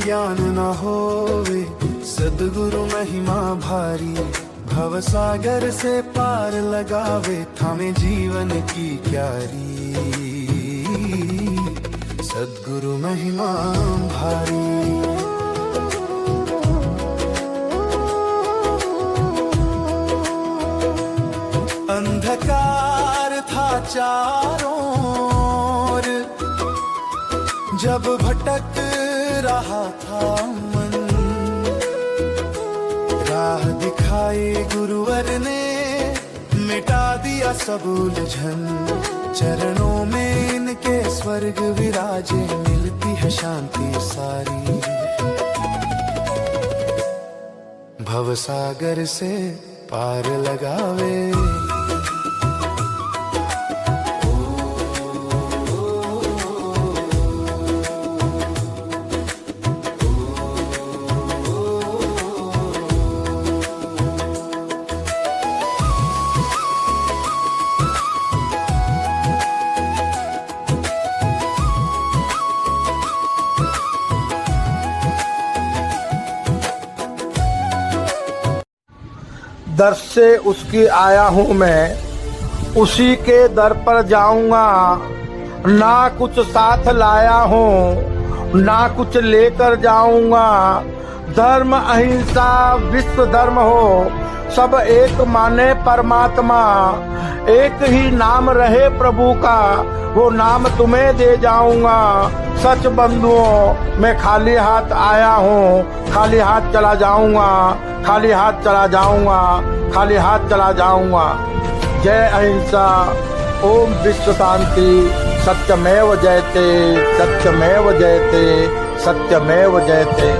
ज्ञान न होवे सद्गुरु महिमा भारी, भव सागर से पार लगावे थामे जीवन की क्यारी, सद्गुरु महिमा भारी। अंधकार था चारों ओर, जब भटक रहा था मन, राह दिखाई गुरुवर ने मिटा दिया सब उलझन, चरणों में इनके स्वर्ग विराजे मिलती है शांति सारी, भव सागर से पार लगावे। दर से उसकी आया हूँ मैं, उसी के दर पर जाऊंगा, ना कुछ साथ लाया हूँ ना कुछ लेकर जाऊंगा। धर्म अहिंसा विश्व धर्म हो, सब एक माने परमात्मा, एक ही नाम रहे प्रभु का, वो नाम तुम्हें दे जाऊंगा। सच बंधुओं मैं खाली हाथ आया हूँ, खाली हाथ चला जाऊंगा, खाली हाथ चला जाऊंगा, खाली हाथ चला जाऊंगा। जय अहिंसा, ओम विश्व शांति, सत्यमेव जयते, सत्यमेव जयते, सत्यमेव जयते।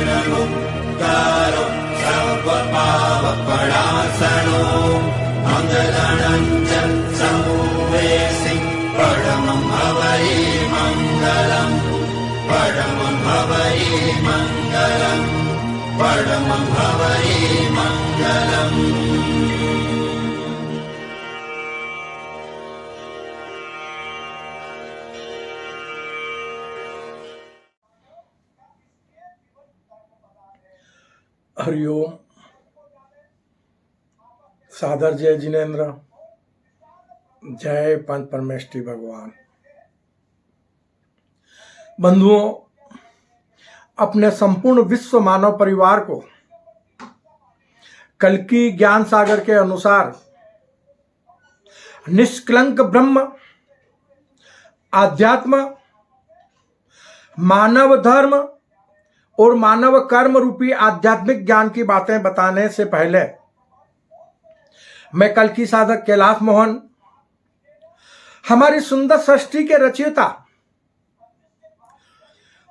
पंचनमुक्तारो सर्वपापपणासनो मंगलञ्च समूवेसि परमं हवै मंगलम्, परमं हवै मंगलम्, परमं हवै मंगलम्। हरिओम। सादर जय जिनेन्द्र, जय पंच परमेष्ठी भगवान। बंधुओं, अपने संपूर्ण विश्व मानव परिवार को कल्कि ज्ञान सागर के अनुसार निष्कलंक ब्रह्म, आध्यात्म, मानव धर्म और मानव कर्म रूपी आध्यात्मिक ज्ञान की बातें बताने से पहले मैं कल्कि साधक कैलाश मोहन, हमारी सुंदर सृष्टि के रचयिता,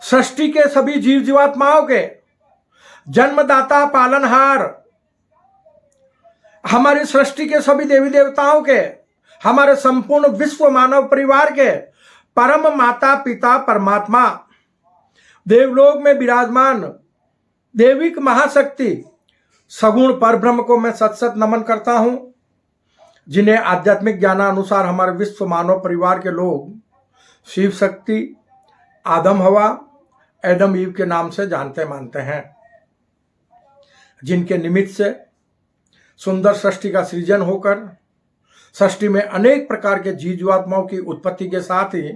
सृष्टि के सभी जीव जीवात्माओं के जन्मदाता पालनहार, हमारी सृष्टि के सभी देवी देवताओं के, हमारे संपूर्ण विश्व मानव परिवार के परम माता पिता परमात्मा, देवलोक में विराजमान देविक महाशक्ति सगुण परब्रह्म को मैं सत सत नमन करता हूं, जिन्हें आध्यात्मिक ज्ञानानुसार हमारे विश्व मानव परिवार के लोग शिव शक्ति, आदम हवा, एडम ईव के नाम से जानते मानते हैं, जिनके निमित्त से सुंदर सृष्टि का सृजन होकर सृष्टि में अनेक प्रकार के जीव जीवात्माओं की उत्पत्ति के साथ ही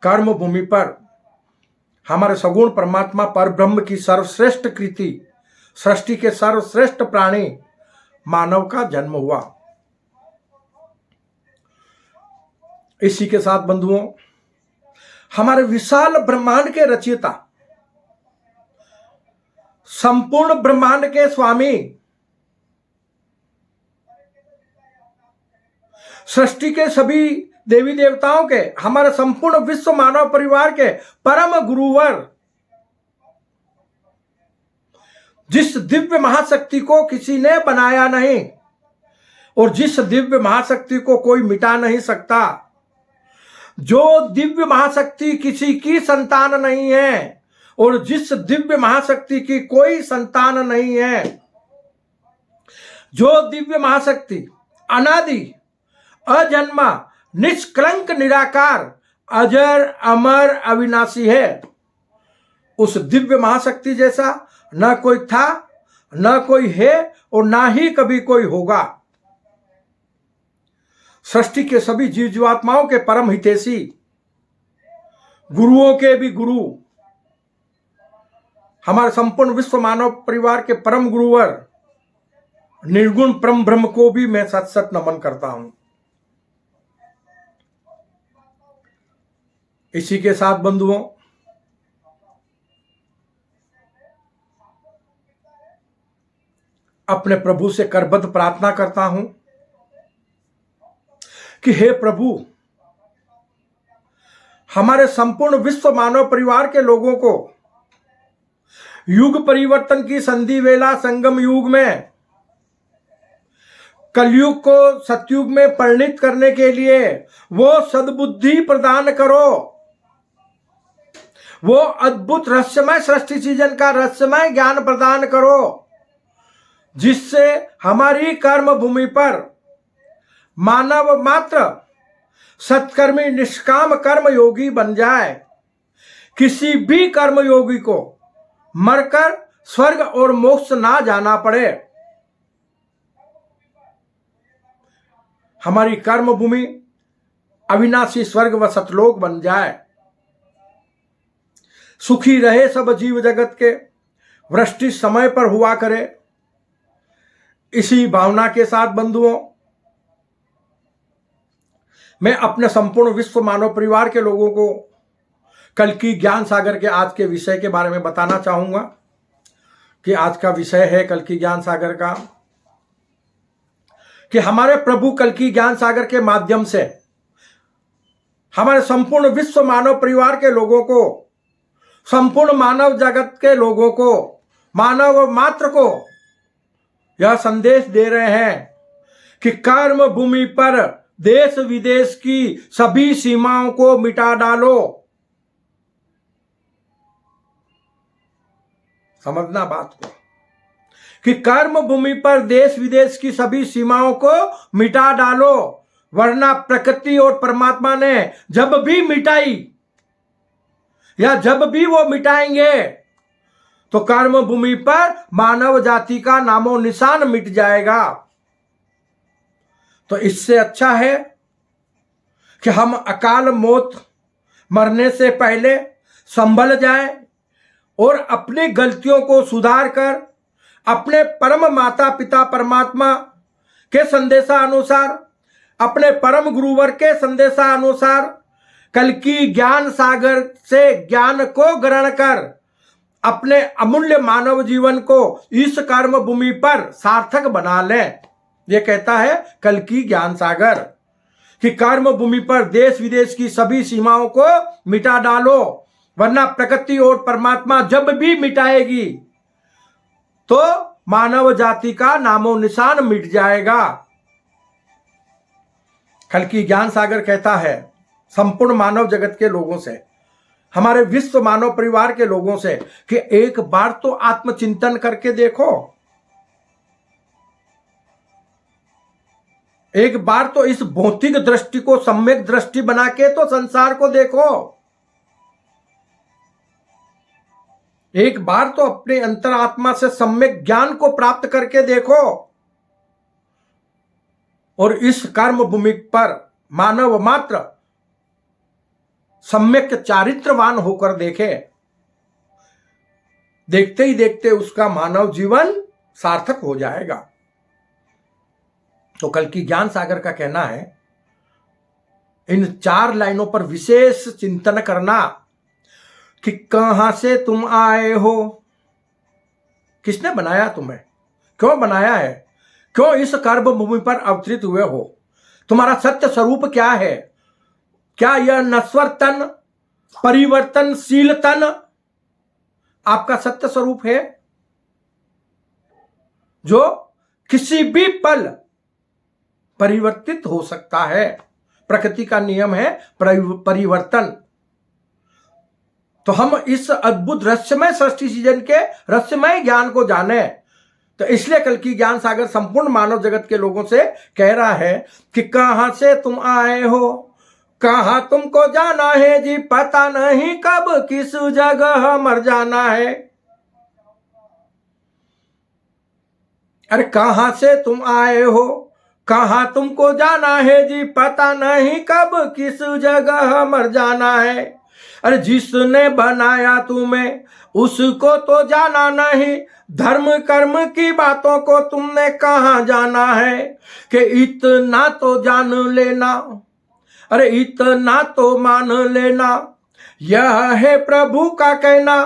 कर्म भूमि पर हमारे सगुण परमात्मा पर ब्रह्म की सर्वश्रेष्ठ कृति, सृष्टि के सर्वश्रेष्ठ प्राणी मानव का जन्म हुआ। इसी के साथ बंधुओं, हमारे विशाल ब्रह्मांड के रचयिता, संपूर्ण ब्रह्मांड के स्वामी, सृष्टि के सभी देवी देवताओं के, हमारे संपूर्ण विश्व मानव परिवार के परम गुरुवर जिस दिव्य महाशक्ति को किसी ने बनाया नहीं और जिस दिव्य महाशक्ति को कोई मिटा नहीं सकता, जो दिव्य महाशक्ति किसी की संतान नहीं है और जिस दिव्य महाशक्ति की कोई संतान नहीं है, जो दिव्य महाशक्ति अनादि अजन्मा निष्कलंक निराकार अजर अमर अविनाशी है, उस दिव्य महाशक्ति जैसा न कोई था, न कोई है और ना ही कभी कोई होगा। सृष्टि के सभी जीव जीवात्माओं के परम हितैषी, गुरुओं के भी गुरु, हमारे संपूर्ण विश्व मानव परिवार के परम गुरुवर निर्गुण परम ब्रह्म को भी मैं सत सत नमन करता हूं। इसी के साथ बंधुओं, अपने प्रभु से करबद्ध प्रार्थना करता हूं कि हे प्रभु, हमारे संपूर्ण विश्व मानव परिवार के लोगों को युग परिवर्तन की संधि वेला संगम युग में कलयुग को सतयुग में परिणित करने के लिए वो सद्बुद्धि प्रदान करो, वो अद्भुत रहस्यमय सृष्टि सृजन का रहस्यमय ज्ञान प्रदान करो, जिससे हमारी कर्म भूमि पर मानव मात्र सत्कर्मी निष्काम कर्म योगी बन जाए, किसी भी कर्म योगी को मरकर स्वर्ग और मोक्ष ना जाना पड़े। हमारी कर्म भूमि अविनाशी स्वर्ग व सतलोक बन जाए, सुखी रहे सब जीव जगत के, वृष्टि समय पर हुआ करे। इसी भावना के साथ बंधुओं, मैं अपने संपूर्ण विश्व मानव परिवार के लोगों को कल की ज्ञान सागर के आज के विषय के बारे में बताना चाहूंगा कि आज का विषय है कल की ज्ञान सागर का, कि हमारे प्रभु कल की ज्ञान सागर के माध्यम से हमारे संपूर्ण विश्व मानव परिवार के लोगों को, संपूर्ण मानव जगत के लोगों को, मानव मात्र को यह संदेश दे रहे हैं कि कर्म भूमि पर देश विदेश की सभी सीमाओं को मिटा डालो। समझना बात को, कि कर्म भूमि पर देश विदेश की सभी सीमाओं को मिटा डालो, वरना प्रकृति और परमात्मा ने जब भी मिटाई या जब भी वो मिटाएंगे तो कर्म भूमि पर मानव जाति का नामो निशान मिट जाएगा। तो इससे अच्छा है कि हम अकाल मौत मरने से पहले संभल जाएं और अपनी गलतियों को सुधार कर अपने परम माता पिता परमात्मा के संदेशानुसार, अपने परम गुरुवर के संदेशानुसार कल की ज्ञान सागर से ज्ञान को ग्रहण कर अपने अमूल्य मानव जीवन को इस कर्म भूमि पर सार्थक बना लें। यह कहता है कल की ज्ञान सागर कि कर्म भूमि पर देश विदेश की सभी सीमाओं को मिटा डालो, वरना प्रकृति और परमात्मा जब भी मिटाएगी तो मानव जाति का नामो निशान मिट जाएगा। कल की ज्ञान सागर कहता है संपूर्ण मानव जगत के लोगों से, हमारे विश्व मानव परिवार के लोगों से कि एक बार तो आत्मचिंतन करके देखो, एक बार तो इस भौतिक दृष्टि को सम्यक दृष्टि बना के तो संसार को देखो, एक बार तो अपने अंतरात्मा से सम्यक ज्ञान को प्राप्त करके देखो और इस कर्म भूमि पर मानव मात्र सम्यक चारित्रवान होकर देखे। देखते ही देखते उसका मानव जीवन सार्थक हो जाएगा। तो कल की ज्ञान सागर का कहना है इन 4 लाइनों पर विशेष चिंतन करना कि कहां से तुम आए हो, किसने बनाया तुम्हें, क्यों बनाया है, क्यों इस कर्म भूमि पर अवतरित हुए हो, तुम्हारा सत्य स्वरूप क्या है, क्या यह नश्वर तन परिवर्तनशील तन आपका सत्य स्वरूप है, जो किसी भी पल परिवर्तित हो सकता है। प्रकृति का नियम है परिवर्तन। तो हम इस अद्भुत रहस्यमय सृष्टि सृजन के रहस्यमय ज्ञान को जाने, तो इसलिए कल की ज्ञान सागर संपूर्ण मानव जगत के लोगों से कह रहा है कि कहां से तुम आए हो, कहां तुमको जाना है जी, पता नहीं कब किस जगह मर जाना है। अरे कहां से तुम आए हो, कहां तुमको जाना है जी, पता नहीं कब किस जगह मर जाना है। अरे जिसने बनाया तुम्हें उसको तो जाना नहीं, धर्म कर्म की बातों को तुमने कहां जाना है। कि इतना तो जान लेना, अरे इतना तो मान लेना, यह है प्रभु का कहना,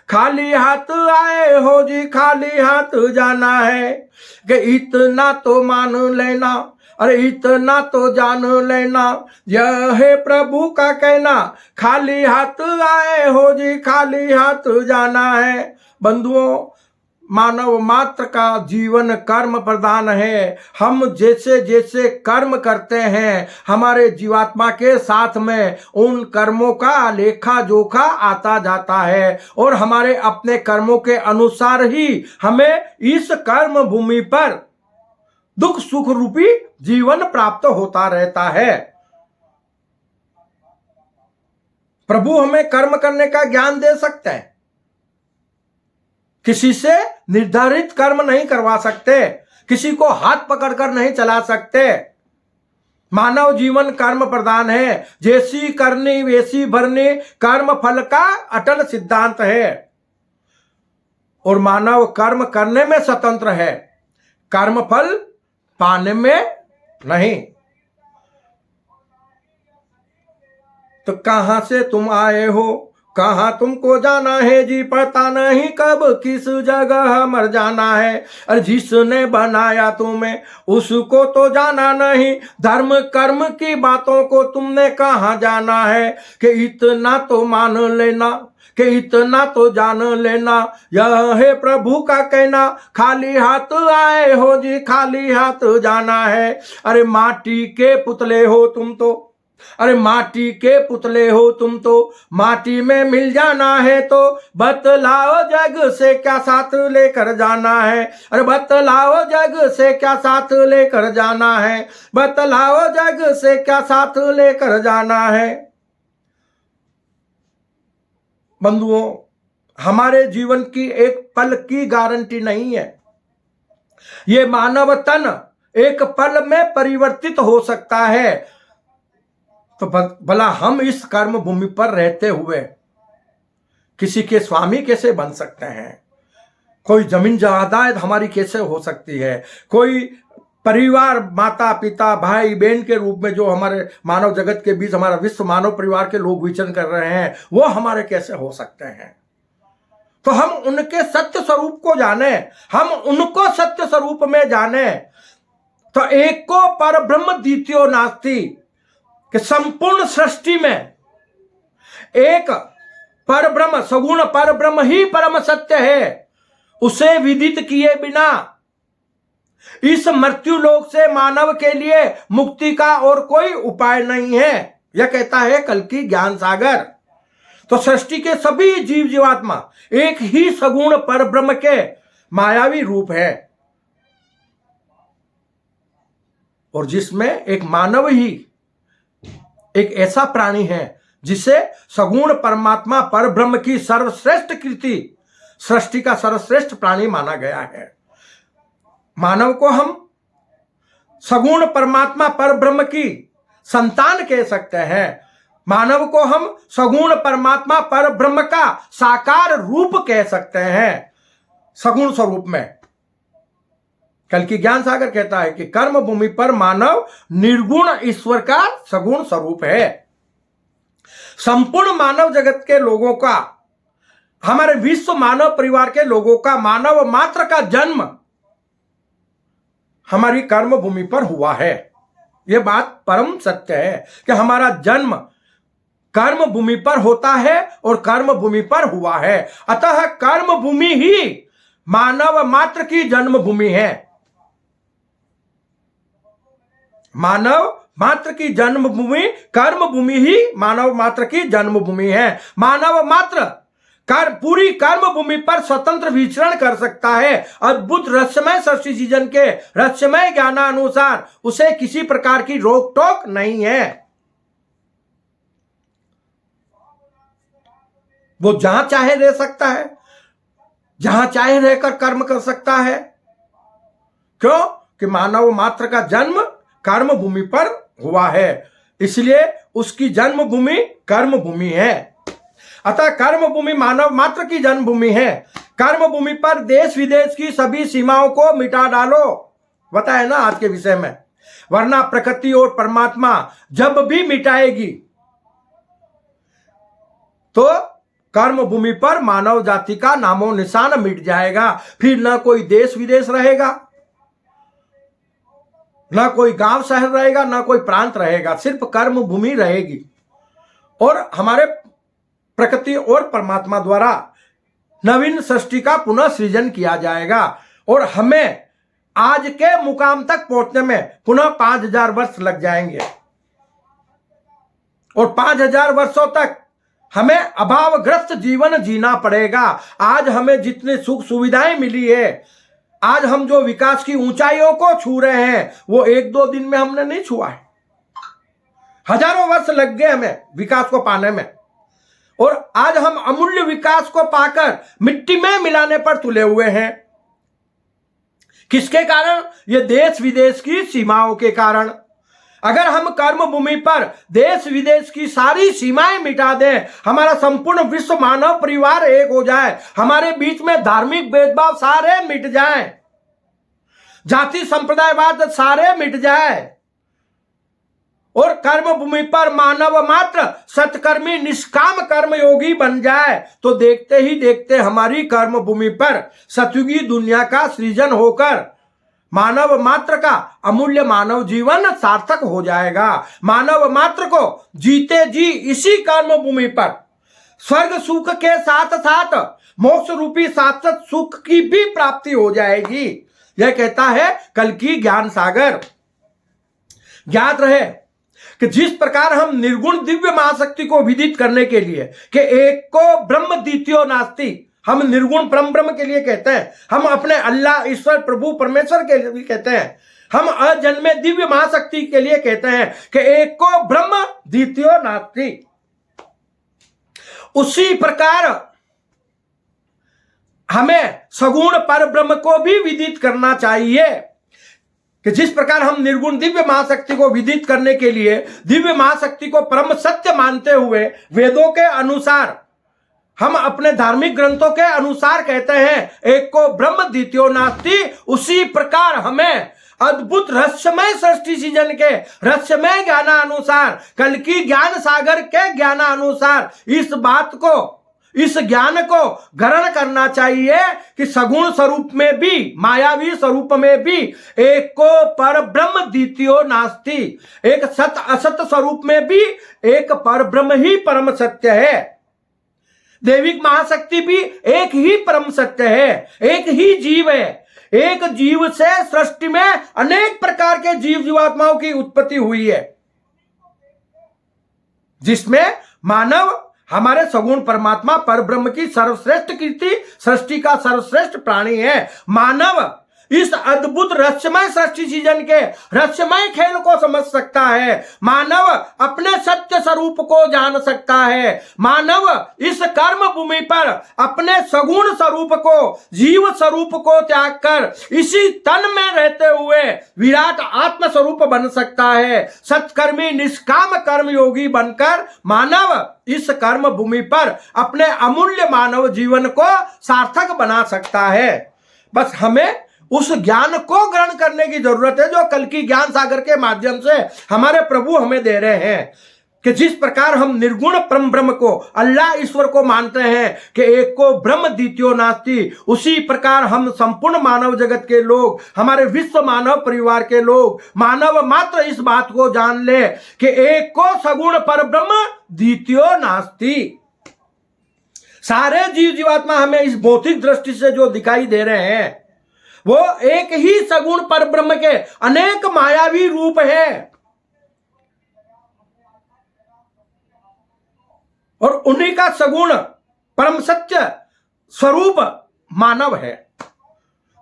खाली हाथ आए हो जी, खाली हाथ जाना है। कि इतना तो मान लेना, अरे इतना तो जान लेना, यह है प्रभु का कहना, खाली हाथ आए हो जी, खाली हाथ जाना है। बंधुओं, मानव मात्र का जीवन कर्म प्रधान है। हम जैसे जैसे कर्म करते हैं, हमारे जीवात्मा के साथ में उन कर्मों का लेखा जोखा आता जाता है, और हमारे अपने कर्मों के अनुसार ही हमें इस कर्म भूमि पर दुख सुख रूपी जीवन प्राप्त होता रहता है। प्रभु हमें कर्म करने का ज्ञान दे सकते हैं, किसी से निर्धारित कर्म नहीं करवा सकते, किसी को हाथ पकड़कर नहीं चला सकते। मानव जीवन कर्म प्रधान है, जैसी करनी वैसी भरनी कर्म फल का अटल सिद्धांत है। और मानव कर्म करने में स्वतंत्र है, कर्म फल पाने में नहीं। तो कहां से तुम आए हो, कहां तुमको जाना है जी, पता नहीं कब किस जगह मर जाना है। और जिसने बनाया तुम्हें उसको तो जाना नहीं, धर्म कर्म की बातों को तुमने कहां जाना है। कि इतना तो मान लेना, कि इतना तो जान लेना, यह है प्रभु का कहना, खाली हाथ आए हो जी, खाली हाथ जाना है। अरे माटी के पुतले हो तुम तो, अरे माटी के पुतले हो तुम तो, माटी में मिल जाना है तो बतलाओ जग से क्या साथ लेकर जाना है। अरे बतलाओ जग से क्या साथ लेकर जाना है, बतलाओ जग से क्या साथ लेकर जाना है। बंधुओं, हमारे जीवन की एक पल की गारंटी नहीं है। ये मानव तन एक पल में परिवर्तित हो सकता है। तो भला हम इस कर्म भूमि पर रहते हुए किसी के स्वामी कैसे बन सकते हैं? कोई जमीन जायदाद हमारी कैसे हो सकती है? कोई परिवार, माता पिता भाई बहन के रूप में जो हमारे मानव जगत के बीच हमारा विश्व मानव परिवार के लोग विचरण कर रहे हैं, वो हमारे कैसे हो सकते हैं? तो हम उनके सत्य स्वरूप को जाने, हम उनको सत्य स्वरूप में जाने। तो एक को पर ब्रह्म द्वितीयो नास्ति, कि संपूर्ण सृष्टि में एक पर ब्रह्म, सगुण पर ब्रह्म ही परम सत्य है। उसे विदित किए बिना इस मृत्यु लोक से मानव के लिए मुक्ति का और कोई उपाय नहीं है, यह कहता है कल की ज्ञान सागर। तो सृष्टि के सभी जीव जीवात्मा एक ही सगुण पर ब्रह्म के मायावी रूप है, और जिसमें एक मानव ही एक ऐसा प्राणी है जिसे सगुण परमात्मा पर ब्रह्म की सर्वश्रेष्ठ कृति, सृष्टि का सर्वश्रेष्ठ प्राणी माना गया है। मानव को हम सगुण परमात्मा पर ब्रह्म की संतान कह सकते हैं। मानव को हम सगुण परमात्मा पर ब्रह्म का साकार रूप कह सकते हैं, सगुण स्वरूप में। कल की ज्ञान सागर कहता है कि कर्म भूमि पर मानव निर्गुण ईश्वर का सगुण स्वरूप है। संपूर्ण मानव जगत के लोगों का, हमारे विश्व मानव परिवार के लोगों का, मानव मात्र का जन्म हमारी कर्म भूमि पर हुआ है। यह बात परम सत्य है कि हमारा जन्म कर्म भूमि पर होता है और कर्म भूमि पर हुआ है। अतः कर्म भूमि ही मानव मात्र की जन्मभूमि है। मानव मात्र की जन्मभूमि, कर्मभूमि ही मानव मात्र की जन्मभूमि है। मानव मात्र पूरी कर्मभूमि पर स्वतंत्र विचरण कर सकता है। अद्भुत रहस्यमय सृष्टि सृजन के रहस्यमय ज्ञानानुसार उसे किसी प्रकार की रोक टोक नहीं है। वो जहां चाहे रह सकता है, जहां चाहे रहकर कर्म कर सकता है। क्यों? कि मानव मात्र का जन्म कर्म भूमि पर हुआ है, इसलिए उसकी जन्मभूमि कर्म भूमि है। अतः कर्म भूमि मानव मात्र की जन्मभूमि है। कर्म भूमि पर देश विदेश की सभी सीमाओं को मिटा डालो, बताए ना आज के विषय में, वरना प्रकृति और परमात्मा जब भी मिटाएगी तो कर्म भूमि पर मानव जाति का नामो निशान मिट जाएगा। फिर न कोई देश विदेश रहेगा, न कोई गांव शहर रहेगा, न कोई प्रांत रहेगा, सिर्फ कर्म भूमि रहेगी। और हमारे प्रकृति और परमात्मा द्वारा नवीन सृष्टि का पुनः सृजन किया जाएगा। और हमें आज के मुकाम तक पहुंचने में पुनः 5000 वर्ष लग जाएंगे। और 5000 वर्षों तक हमें अभावग्रस्त जीवन जीना पड़ेगा। आज हमें जितनी सुख सुविधाएं मिली है, आज हम जो विकास की ऊंचाइयों को छू रहे हैं, वो 1-2 दिन में हमने नहीं छुआ है। हजारों वर्ष लग गए हमें विकास को पाने में। और आज हम अमूल्य विकास को पाकर मिट्टी में मिलाने पर तुले हुए हैं। किसके कारण? ये देश विदेश की सीमाओं के कारण। अगर हम कर्म भूमि पर देश विदेश की सारी सीमाएं मिटा दें, हमारा संपूर्ण विश्व मानव परिवार एक हो जाए, हमारे बीच में धार्मिक भेदभाव सारे मिट जाएं, जाति संप्रदायवाद सारे मिट जाए, और कर्म भूमि पर मानव मात्र सत्कर्मी निष्काम कर्मयोगी बन जाए, तो देखते ही देखते हमारी कर्म भूमि पर सतयुगी दुनिया का सृजन होकर मानव मात्र का अमूल्य मानव जीवन सार्थक हो जाएगा। मानव मात्र को जीते जी इसी कर्म भूमि पर स्वर्ग सुख के साथ साथ मोक्ष रूपी शाश्वत सुख की भी प्राप्ति हो जाएगी। यह कहता है कल्कि ज्ञान सागर। ज्ञात रहे कि जिस प्रकार हम निर्गुण दिव्य महाशक्ति को विदित करने के लिए कि एक को ब्रह्म द्वितीयो नास्ति, हम निर्गुण परम ब्रह्म के लिए कहते हैं, हम अपने अल्लाह ईश्वर प्रभु परमेश्वर के लिए कहते हैं, हम अजन्मे दिव्य महाशक्ति के लिए कहते हैं कि एक को ब्रह्म द्वितीयो नास्ति। उसी प्रकार हमें सगुण पर ब्रह्म को भी विदित करना चाहिए कि जिस प्रकार हम निर्गुण दिव्य महाशक्ति को विदित करने के लिए दिव्य महाशक्ति को परम सत्य मानते हुए वेदों के अनुसार, हम अपने धार्मिक ग्रंथों के अनुसार कहते हैं एक को ब्रह्म द्वितीयो नास्ति, उसी प्रकार हमें अद्भुत रहस्यमय सृष्टि सृजन के रहस्यमय ज्ञानानुसार, कल्कि ज्ञान सागर के ज्ञानानुसार इस ज्ञान को ग्रहण करना चाहिए कि सगुण स्वरूप में भी, मायावी स्वरूप में भी एक को पर ब्रह्म द्वितीयो नास्ति, एक सत असत स्वरूप में भी एक पर ब्रह्म ही परम सत्य है। दैविक महाशक्ति भी एक ही परम सत्य है, एक ही जीव है। एक जीव से सृष्टि में अनेक प्रकार के जीव जीवात्माओं की उत्पत्ति हुई है, जिसमें मानव हमारे सगुण परमात्मा पर ब्रह्म की सर्वश्रेष्ठ कीर्ति, सृष्टि का सर्वश्रेष्ठ प्राणी है। मानव इस अद्भुत रहस्यमय सृष्टि सृजन के रहस्यमय खेल को समझ सकता है। मानव अपने सत्य स्वरूप को जान सकता है। मानव इस कर्म भूमि पर अपने सगुण स्वरूप को, जीव स्वरूप को त्याग कर इसी तन में रहते हुए विराट आत्म स्वरूप बन सकता है। सत्कर्मी निष्काम कर्मयोगी बनकर मानव इस कर्म भूमि पर अपने अमूल्य मानव जीवन को सार्थक बना सकता है। बस हमें उस ज्ञान को ग्रहण करने की जरूरत है जो कल्कि ज्ञान सागर के माध्यम से हमारे प्रभु हमें दे रहे हैं। कि जिस प्रकार हम निर्गुण परम ब्रह्म को, अल्लाह ईश्वर को मानते हैं कि एक को ब्रह्म द्वितीयो नास्ति, उसी प्रकार हम संपूर्ण मानव जगत के लोग, हमारे विश्व मानव परिवार के लोग, मानव मात्र इस बात को जान ले कि एक को सगुण पर ब्रह्म द्वितीयो नास्ति। सारे जीव जीवात्मा हमें इस भौतिक दृष्टि से जो दिखाई दे रहे हैं वो एक ही सगुण परब्रह्म के अनेक मायावी रूप हैं और उन्हीं का सगुण परम सत्य स्वरूप मानव है,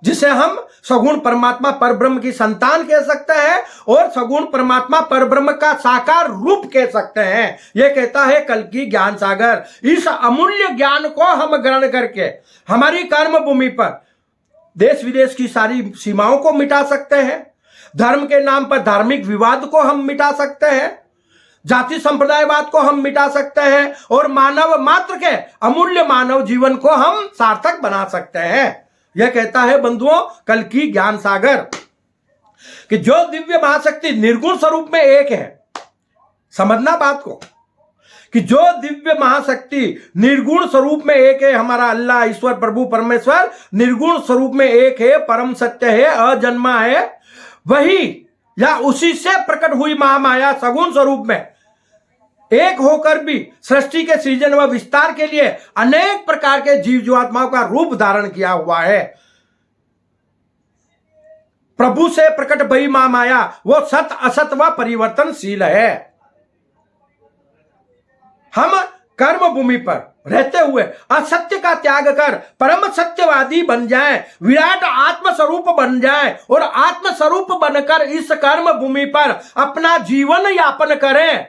जिसे हम सगुण परमात्मा परब्रह्म की संतान कह सकते हैं और सगुण परमात्मा परब्रह्म का साकार रूप कह सकते हैं। यह कहता है कल्कि ज्ञान सागर। इस अमूल्य ज्ञान को हम ग्रहण करके हमारी कर्म भूमि पर देश विदेश की सारी सीमाओं को मिटा सकते हैं, धर्म के नाम पर धार्मिक विवाद को हम मिटा सकते हैं, जाति संप्रदायवाद को हम मिटा सकते हैं और मानव मात्र के अमूल्य मानव जीवन को हम सार्थक बना सकते हैं। यह कहता है बंधुओं कल्कि ज्ञान सागर कि जो दिव्य महाशक्ति निर्गुण स्वरूप में एक है, समझना बात को, कि जो दिव्य महाशक्ति निर्गुण स्वरूप में एक है, हमारा अल्लाह ईश्वर प्रभु परमेश्वर निर्गुण स्वरूप में एक है, परम सत्य है, अजन्मा है, वही या उसी से प्रकट हुई महामाया सगुण स्वरूप में एक होकर भी सृष्टि के सृजन व विस्तार के लिए अनेक प्रकार के जीव जीवात्माओं का रूप धारण किया हुआ है। प्रभु से प्रकट भई महामाया वो सत असत व परिवर्तनशील है। हम कर्म भूमि पर रहते हुए असत्य का त्याग कर परम सत्यवादी बन जाएं, विराट आत्म स्वरूप बन जाएं और आत्म स्वरूप बनकर इस कर्म भूमि पर अपना जीवन यापन करें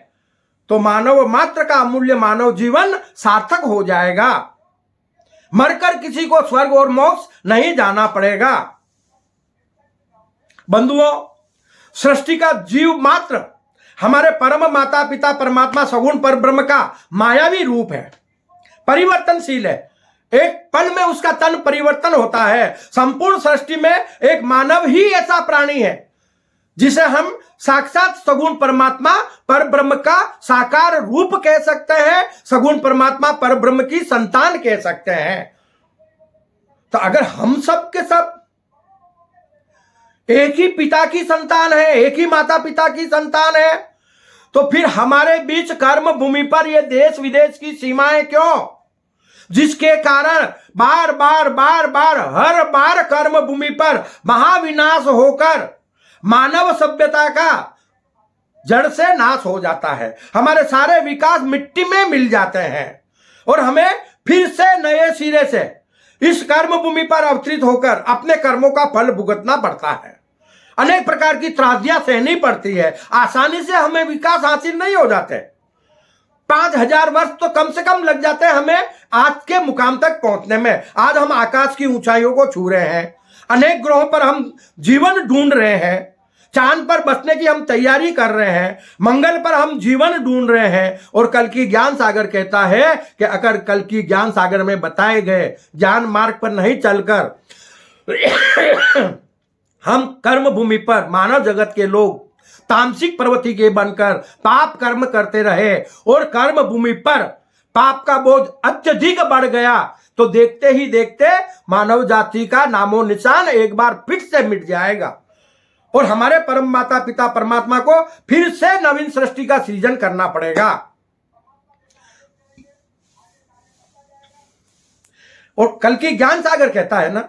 तो मानव मात्र का अमूल्य मानव जीवन सार्थक हो जाएगा। मरकर किसी को स्वर्ग और मोक्ष नहीं जाना पड़ेगा। बंधुओं, सृष्टि का जीव मात्र हमारे परम माता पिता परमात्मा सगुण परब्रह्म का मायावी रूप है, परिवर्तनशील है। एक पल में उसका तन परिवर्तन होता है। संपूर्ण सृष्टि में एक मानव ही ऐसा प्राणी है जिसे हम साक्षात सगुण परमात्मा परब्रह्म का साकार रूप कह सकते हैं, सगुण परमात्मा परब्रह्म की संतान कह सकते हैं। तो अगर हम सब के सब एक ही पिता की संतान है, एक ही माता पिता की संतान है, तो फिर हमारे बीच कर्म भूमि पर ये देश विदेश की सीमाएं क्यों, जिसके कारण बार बार हर बार कर्म भूमि पर महाविनाश होकर मानव सभ्यता का जड़ से नाश हो जाता है। हमारे सारे विकास मिट्टी में मिल जाते हैं और हमें फिर से नए सिरे से इस कर्म भूमि पर अवतरित होकर अपने कर्मों का फल भुगतना पड़ता है। अनेक प्रकार की त्रासदियां सहनी पड़ती है। आसानी से हमें विकास हासिल नहीं हो जाते। 5000 वर्ष तो कम से कम लग जाते हैं हमें आज के मुकाम तक पहुंचने में। आज हम आकाश की ऊंचाइयों को छू रहे हैं, अनेक ग्रहों पर हम जीवन ढूंढ रहे हैं, चांद पर बसने की हम तैयारी कर रहे हैं, मंगल पर हम जीवन ढूंढ रहे हैं। और कल्कि ज्ञान सागर कहता है कि अगर कल्कि ज्ञान सागर में बताए गए ज्ञान मार्ग पर नहीं चलकर हम कर्म भूमि पर मानव जगत के लोग तामसिक प्रवृत्ति के बनकर पाप कर्म करते रहे और कर्म भूमि पर पाप का बोझ अत्यधिक बढ़ गया तो देखते ही देखते मानव जाति का नामो निशान एक बार फिर से मिट जाएगा और हमारे परम माता पिता परमात्मा को फिर से नवीन सृष्टि का सृजन करना पड़ेगा। और कल्कि ज्ञान सागर कहता है ना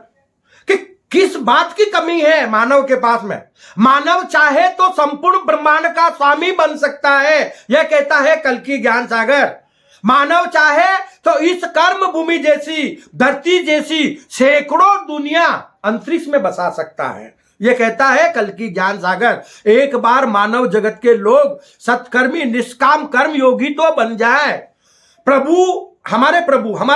कि किस बात की कमी है मानव के पास में। मानव चाहे तो संपूर्ण ब्रह्मांड का स्वामी बन सकता है, यह कहता है कल्कि ज्ञान सागर। मानव चाहे तो इस कर्म भूमि जैसी धरती जैसी सैकड़ों दुनिया अंतरिक्ष में बसा सकता है, यह कहता है कल्कि ज्ञान सागर। एक बार मानव जगत के लोग सत्कर्मी निष्काम कर्म योगी तो बन जाए। प्रभु हमारे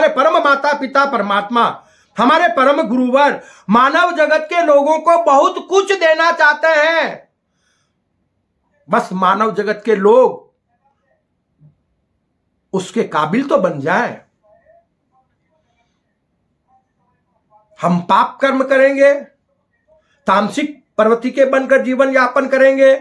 परम माता पिता परमात्मा हमारे परम गुरुवर मानव जगत के लोगों को बहुत कुछ देना चाहते हैं। बस मानव जगत के लोग उसके काबिल तो बन जाए। हम पाप कर्म करेंगे, तामसिक प्रवृत्ति के बनकर जीवन यापन करेंगे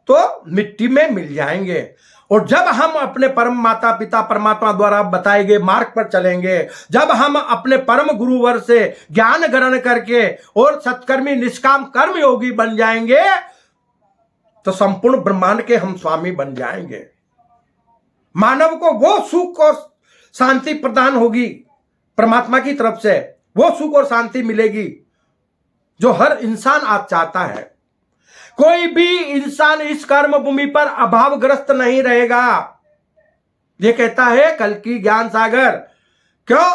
तो मिट्टी में मिल जाएंगे। और जब हम अपने परम माता पिता परमात्मा द्वारा बताए गए मार्ग पर चलेंगे, जब हम अपने परम गुरुवर से ज्ञान ग्रहण करके और सत्कर्मी निष्काम कर्म योगी बन जाएंगे तो संपूर्ण ब्रह्मांड के हम स्वामी बन जाएंगे। मानव को वो सुख और शांति प्रदान होगी परमात्मा की तरफ से, वो सुख और शांति मिलेगी जो हर इंसान आज चाहता है। कोई भी इंसान इस कर्म भूमि पर अभावग्रस्त नहीं रहेगा, ये कहता है कल्कि ज्ञान सागर। क्यों?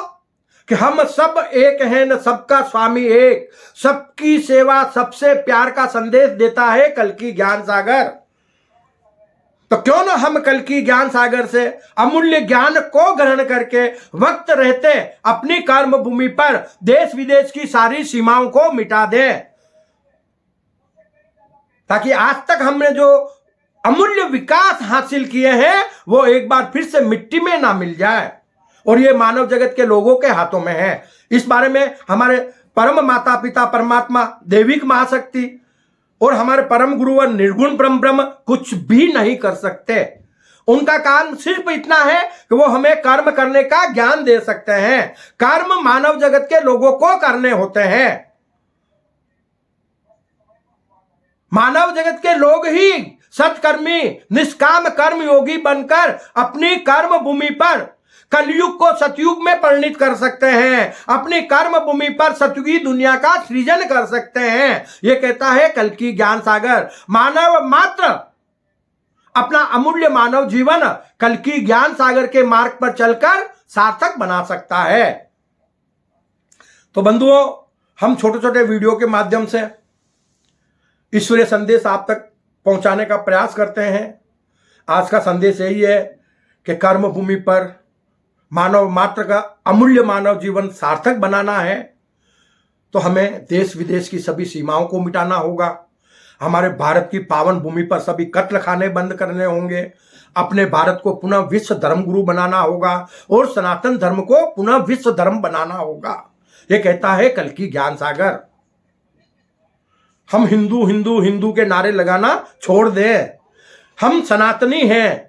कि हम सब एक हैं न सबका स्वामी एक, सबकी सेवा सबसे प्यार का संदेश देता है कल्कि ज्ञान सागर। तो क्यों ना हम कल्कि ज्ञान सागर से अमूल्य ज्ञान को ग्रहण करके वक्त रहते अपनी कर्म भूमि पर देश विदेश की सारी सीमाओं को मिटा दें, ताकि आज तक हमने जो अमूल्य विकास हासिल किए हैं वो एक बार फिर से मिट्टी में ना मिल जाए। और ये मानव जगत के लोगों के हाथों में है। इस बारे में हमारे परम माता पिता परमात्मा दैविक महाशक्ति और हमारे परम गुरु और निर्गुण परम ब्रह्म कुछ भी नहीं कर सकते। उनका काम सिर्फ इतना है कि वो हमें कर्म करने का ज्ञान दे सकते हैं। कर्म मानव जगत के लोगों को करने होते हैं। मानव जगत के लोग ही सत्कर्मी निष्काम कर्म योगी बनकर अपनी कर्म भूमि पर कलयुग को सतयुग में परिणित कर सकते हैं, अपनी कर्म भूमि पर सतयुगी दुनिया का सृजन कर सकते हैं। यह कहता है कल्कि ज्ञान सागर। मानव मात्र अपना अमूल्य मानव जीवन कल्कि ज्ञान सागर के मार्ग पर चलकर सार्थक बना सकता है। तो बंधुओं, हम छोटे छोटे वीडियो के माध्यम से ईश्वरीय संदेश आप तक पहुंचाने का प्रयास करते हैं। आज का संदेश यही है कि कर्म भूमि पर मानव मात्र का अमूल्य मानव जीवन सार्थक बनाना है तो हमें देश विदेश की सभी सीमाओं को मिटाना होगा। हमारे भारत की पावन भूमि पर सभी कत्ल खाने बंद करने होंगे। अपने भारत को पुनः विश्व धर्म गुरु बनाना होगा और सनातन धर्म को पुनः विश्व धर्म बनाना होगा। यह कहता है कल्कि ज्ञान सागर। हम हिंदू हिंदू हिंदू के नारे लगाना छोड़ दें। हम सनातनी हैं,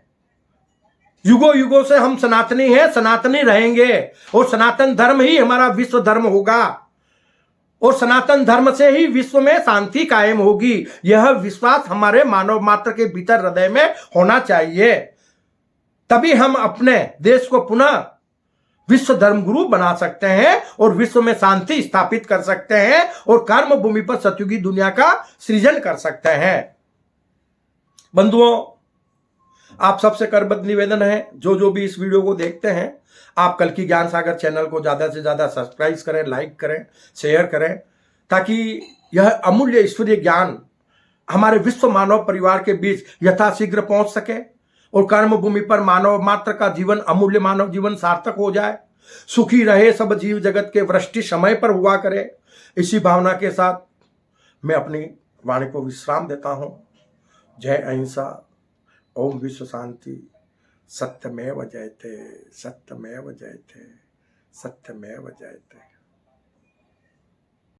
युगों युगों से हम सनातनी हैं, सनातनी रहेंगे और सनातन धर्म ही हमारा विश्व धर्म होगा और सनातन धर्म से ही विश्व में शांति कायम होगी। यह विश्वास हमारे मानव मात्र के भीतर हृदय में होना चाहिए। तभी हम अपने देश को पुनः विश्व धर्म गुरु बना सकते हैं और विश्व में शांति स्थापित कर सकते हैं और कर्म भूमि पर सतयुगी दुनिया का सृजन कर सकते हैं। बंधुओं, आप सबसे करबद्ध निवेदन है, जो भी इस वीडियो को देखते हैं, आप कल्कि ज्ञान सागर चैनल को ज़्यादा से ज़्यादा सब्सक्राइब करें, लाइक करें, शेयर करें, ताकि यह अमूल्य ईश्वरीय ज्ञान हमारे विश्व मानव परिवार के बीच यथाशीघ्र पहुंच सके और कर्म भूमि पर मानव मात्र का जीवन, अमूल्य मानव जीवन सार्थक हो जाए। सुखी रहे सब जीव जगत के, वृष्टि समय पर हुआ करे। इसी भावना के साथ मैं अपनी वाणी को विश्राम देता हूं। जय अहिंसा, ओम विश्व शांति। सत्यमेव जयते, सत्यमेव जयते, सत्यमेव जयते।